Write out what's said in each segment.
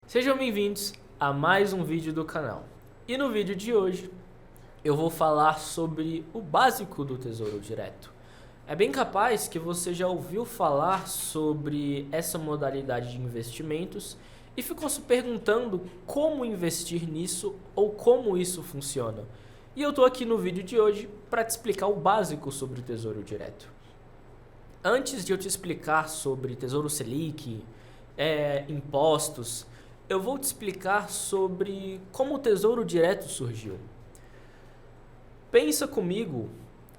Sejam bem-vindos a mais um vídeo do canal. E no vídeo de hoje eu vou falar sobre o básico do Tesouro Direto. É bem capaz que você já ouviu falar sobre essa modalidade de investimentos e ficou se perguntando como investir nisso ou como isso funciona. E eu tô aqui no vídeo de hoje para te explicar o básico sobre o Tesouro Direto. Antes de eu te explicar sobre Tesouro Selic, impostos, eu vou te explicar sobre como o Tesouro Direto surgiu. Pensa comigo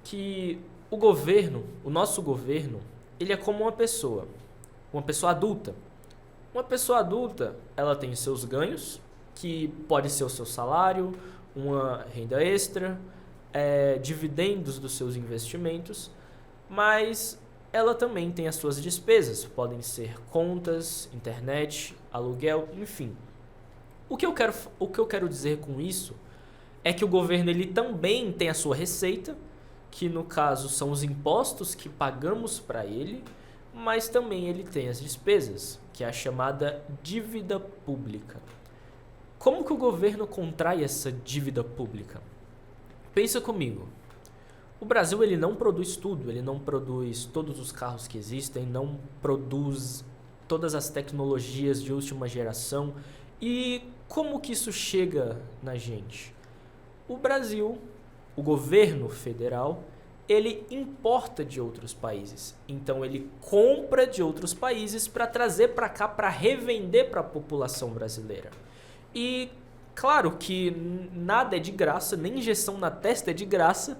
que o nosso governo, ele é como uma pessoa adulta. Uma pessoa adulta, ela tem seus ganhos, que pode ser o seu salário, uma renda extra, dividendos dos seus investimentos, mas ela também tem as suas despesas, podem ser contas, internet, aluguel, enfim. O que eu quero dizer com isso é que o governo ele também tem a sua receita, que no caso são os impostos que pagamos para ele, mas também ele tem as despesas, que é a chamada dívida pública. Como que o governo contrai essa dívida pública? Pensa comigo. O Brasil ele não produz tudo, ele não produz todos os carros que existem, não produz todas as tecnologias de última geração. E como que isso chega na gente? O Brasil, o governo federal, ele importa de outros países. Então ele compra de outros países para trazer para cá, para revender para a população brasileira. E claro que nada é de graça, nem injeção na testa é de graça,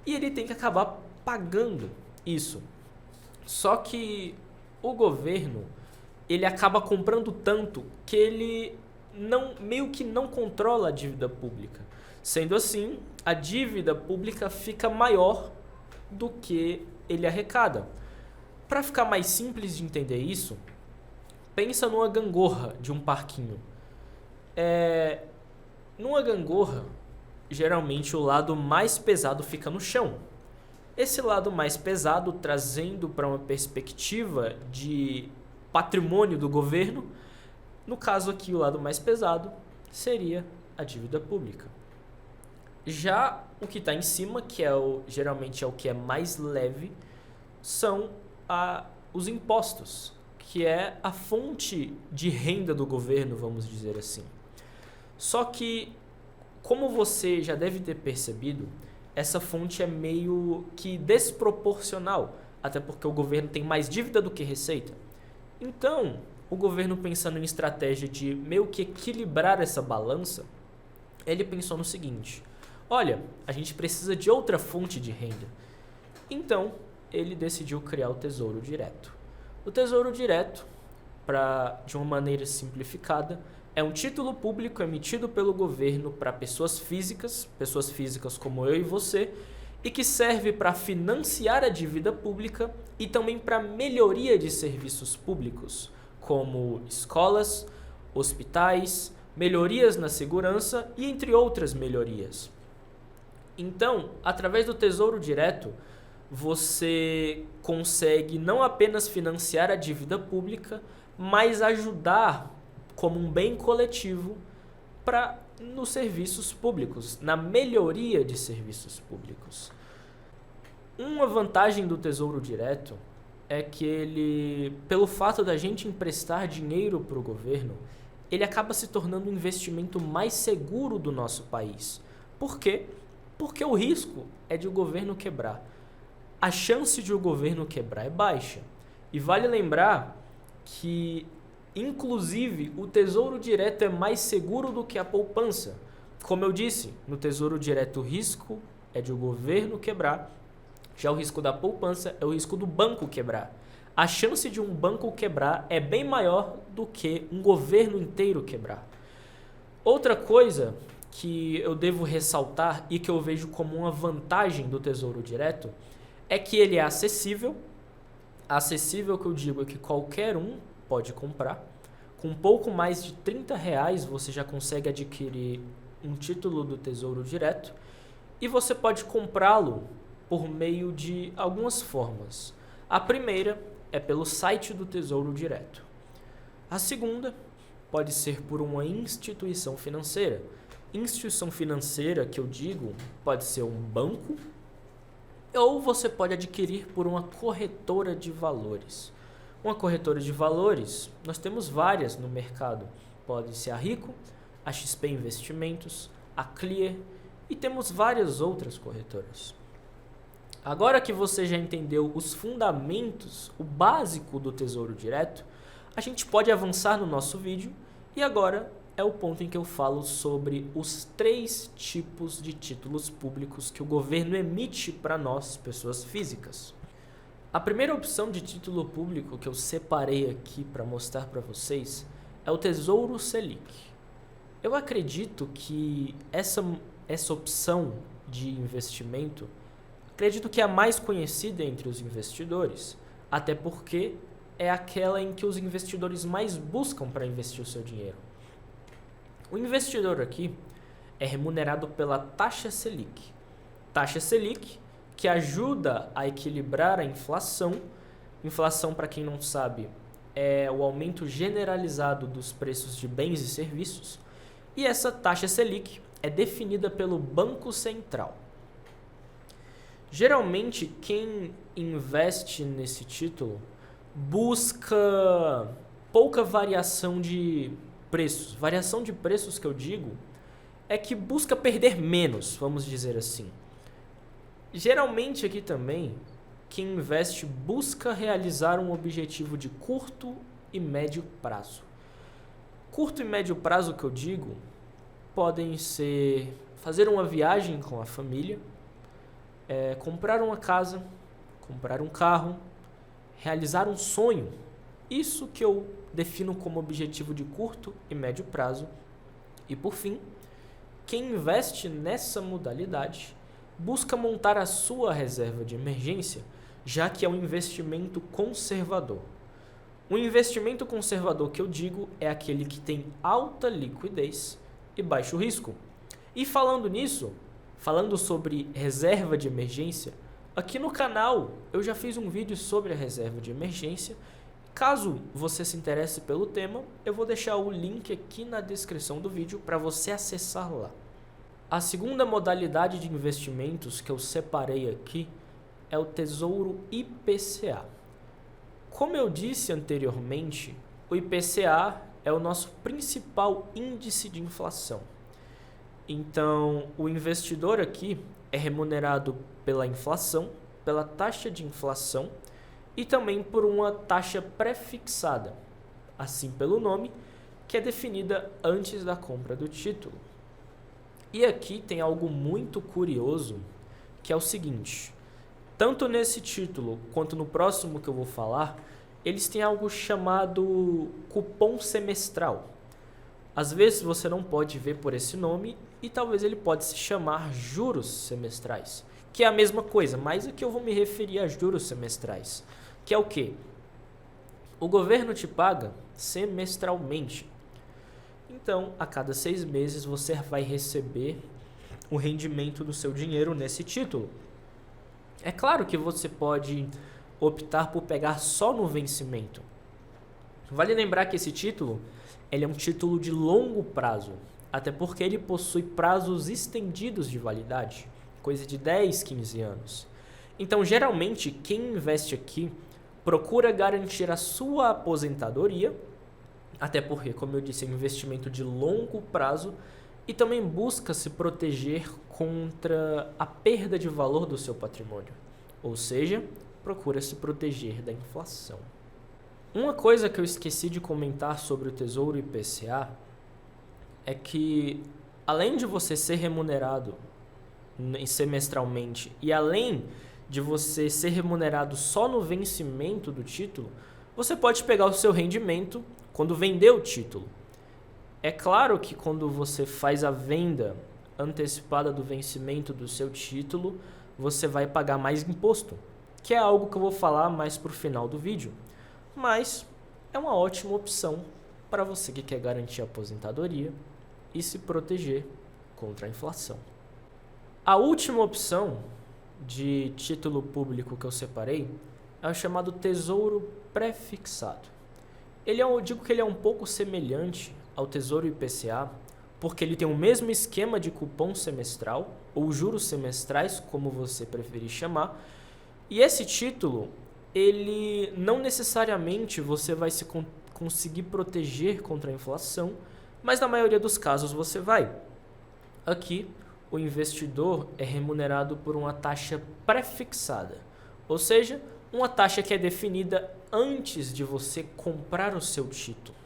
e ele tem que acabar pagando isso. Só que o governo, ele acaba comprando tanto que ele meio que não controla a dívida pública. Sendo assim, a dívida pública fica maior do que ele arrecada. Para ficar mais simples de entender isso, pensa numa gangorra de um parquinho. Numa gangorra, geralmente o lado mais pesado fica no chão. Esse lado mais pesado, trazendo para uma perspectiva de patrimônio do governo, no caso aqui o lado mais pesado seria a dívida pública. Já o que está em cima, que geralmente é o que é mais leve, são os impostos, que é a fonte de renda do governo, vamos dizer assim. Só que, como você já deve ter percebido, essa fonte é meio que desproporcional, até porque o governo tem mais dívida do que receita. Então, o governo, pensando em estratégia de meio que equilibrar essa balança, ele pensou no seguinte: olha, a gente precisa de outra fonte de renda. Então, ele decidiu criar o Tesouro Direto. O Tesouro Direto, de uma maneira simplificada, é um título público emitido pelo governo para pessoas físicas como eu e você, e que serve para financiar a dívida pública e também para melhoria de serviços públicos, como escolas, hospitais, melhorias na segurança e entre outras melhorias. Então, através do Tesouro Direto, você consegue não apenas financiar a dívida pública, mas ajudar como um bem coletivo nos serviços públicos, na melhoria de serviços públicos. Uma vantagem do Tesouro Direto é que ele, pelo fato da gente emprestar dinheiro para o governo, ele acaba se tornando um investimento mais seguro do nosso país. Por quê? Porque o risco é de o governo quebrar. A chance de o governo quebrar é baixa. E vale lembrar que, inclusive, o Tesouro Direto é mais seguro do que a poupança. Como eu disse, no Tesouro Direto o risco é de o governo quebrar, já o risco da poupança é o risco do banco quebrar. A chance de um banco quebrar é bem maior do que um governo inteiro quebrar. Outra coisa que eu devo ressaltar e que eu vejo como uma vantagem do Tesouro Direto é que ele é acessível. Acessível que eu digo é que qualquer um pode comprar. Com pouco mais de R$30 você já consegue adquirir um título do Tesouro Direto e você pode comprá-lo por meio de algumas formas. A primeira é pelo site do Tesouro Direto. A segunda pode ser por uma instituição financeira. Instituição financeira, que eu digo, pode ser um banco, ou você pode adquirir por uma corretora de valores. Uma corretora de valores, nós temos várias no mercado. Pode ser a Rico, a XP Investimentos, a Clear e temos várias outras corretoras. Agora que você já entendeu os fundamentos, o básico do Tesouro Direto, a gente pode avançar no nosso vídeo e agora é o ponto em que eu falo sobre os 3 tipos de títulos públicos que o governo emite para nós, pessoas físicas. A primeira opção de título público que eu separei aqui para mostrar para vocês é o Tesouro Selic. Eu acredito que essa opção de investimento, acredito que é a mais conhecida entre os investidores, até porque é aquela em que os investidores mais buscam para investir o seu dinheiro. O investidor aqui é remunerado pela taxa Selic. Taxa Selic que ajuda a equilibrar a inflação. Inflação, para quem não sabe, é o aumento generalizado dos preços de bens e serviços. E essa taxa Selic é definida pelo Banco Central. Geralmente, quem investe nesse título busca pouca variação de preços. Variação de preços que eu digo é que busca perder menos, vamos dizer assim. Geralmente aqui também, quem investe busca realizar um objetivo de curto e médio prazo. Curto e médio prazo que eu digo podem ser fazer uma viagem com a família, comprar uma casa, comprar um carro, realizar um sonho. Isso que eu defino como objetivo de curto e médio prazo. E por fim, quem investe nessa modalidade busca montar a sua reserva de emergência, já que é um investimento conservador. Um investimento conservador que eu digo é aquele que tem alta liquidez e baixo risco. E falando nisso, falando sobre reserva de emergência, aqui no canal eu já fiz um vídeo sobre a reserva de emergência. Caso você se interesse pelo tema, eu vou deixar o link aqui na descrição do vídeo para você acessar lá. A segunda modalidade de investimentos que eu separei aqui é o Tesouro IPCA. Como eu disse anteriormente, o IPCA é o nosso principal índice de inflação. Então, o investidor aqui é remunerado pela inflação, pela taxa de inflação e também por uma taxa pré-fixada, assim pelo nome, que é definida antes da compra do título. E aqui tem algo muito curioso, que é o seguinte: tanto nesse título quanto no próximo que eu vou falar, eles têm algo chamado cupom semestral. Às vezes você não pode ver por esse nome e talvez ele pode se chamar juros semestrais, que é a mesma coisa, mas aqui eu vou me referir a juros semestrais, que é o quê? O governo te paga semestralmente. Então, a cada 6 meses você vai receber o rendimento do seu dinheiro nesse título. É claro que você pode optar por pegar só no vencimento. Vale lembrar que esse título ele é um título de longo prazo, até porque ele possui prazos estendidos de validade, coisa de 10, 15 anos. Então, geralmente, quem investe aqui procura garantir a sua aposentadoria, até porque, como eu disse, é um investimento de longo prazo e também busca se proteger contra a perda de valor do seu patrimônio, ou seja, procura se proteger da inflação. Uma coisa que eu esqueci de comentar sobre o Tesouro IPCA é que, além de você ser remunerado semestralmente e além de você ser remunerado só no vencimento do título, você pode pegar o seu rendimento quando vender o título. É claro que quando você faz a venda antecipada do vencimento do seu título, você vai pagar mais imposto, que é algo que eu vou falar mais para o final do vídeo. Mas é uma ótima opção para você que quer garantir a aposentadoria e se proteger contra a inflação. A última opção de título público que eu separei é o chamado Tesouro Pré-fixado. Eu digo que ele é um pouco semelhante ao Tesouro IPCA porque ele tem o mesmo esquema de cupom semestral, ou juros semestrais, como você preferir chamar, e esse título, ele não necessariamente você vai conseguir proteger contra a inflação, mas na maioria dos casos você vai. Aqui, o investidor é remunerado por uma taxa pré-fixada, ou seja, uma taxa que é definida antes de você comprar o seu título.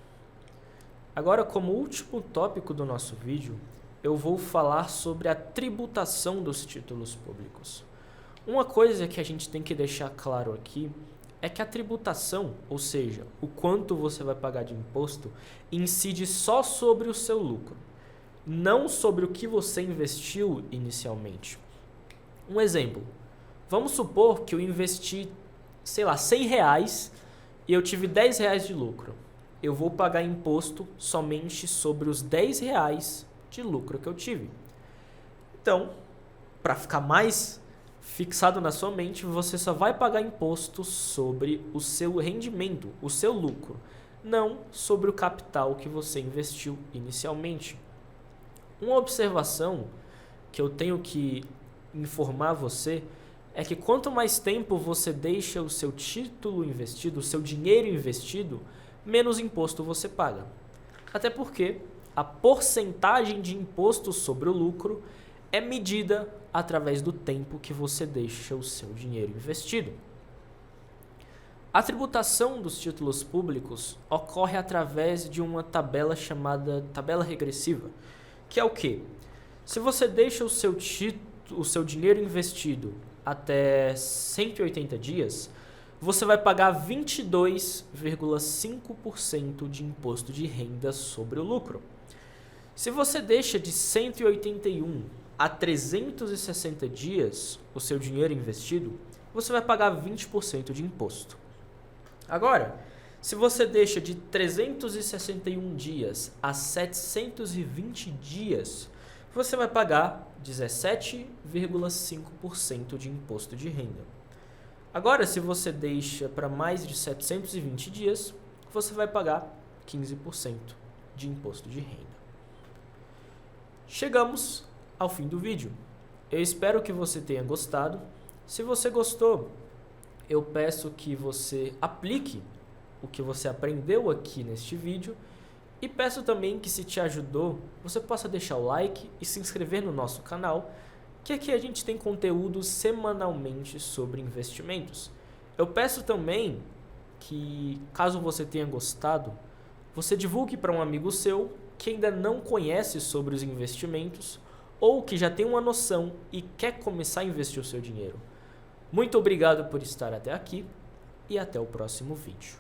Agora, como último tópico do nosso vídeo, eu vou falar sobre a tributação dos títulos públicos. Uma coisa que a gente tem que deixar claro aqui é que a tributação, ou seja, o quanto você vai pagar de imposto, incide só sobre o seu lucro, não sobre o que você investiu inicialmente. Um exemplo, vamos supor que eu investi, sei lá, R$100 e eu tive R$10 de lucro. Eu vou pagar imposto somente sobre os R$10 de lucro que eu tive. Então, para ficar mais fixado na sua mente, você só vai pagar imposto sobre o seu rendimento, o seu lucro, não sobre o capital que você investiu inicialmente. Uma observação que eu tenho que informar você é que quanto mais tempo você deixa o seu título investido, o seu dinheiro investido, menos imposto você paga. Até porque a porcentagem de imposto sobre o lucro é medida através do tempo que você deixa o seu dinheiro investido. A tributação dos títulos públicos ocorre através de uma tabela chamada tabela regressiva, que é o quê? Se você deixa o seu dinheiro investido até 180 dias, você vai pagar 22,5% de imposto de renda sobre o lucro. Se você deixa de 181 a 360 dias o seu dinheiro investido, você vai pagar 20% de imposto. Agora, se você deixa de 361 dias a 720 dias, você vai pagar 17,5% de imposto de renda. Agora, se você deixa para mais de 720 dias, você vai pagar 15% de imposto de renda. Chegamos ao fim do vídeo. Eu espero que você tenha gostado. Se você gostou, eu peço que você aplique o que você aprendeu aqui neste vídeo e peço também que, se te ajudou, você possa deixar o like e se inscrever no nosso canal, que aqui a gente tem conteúdo semanalmente sobre investimentos. Eu peço também que, caso você tenha gostado, você divulgue para um amigo seu que ainda não conhece sobre os investimentos ou que já tem uma noção e quer começar a investir o seu dinheiro. Muito obrigado por estar até aqui e até o próximo vídeo.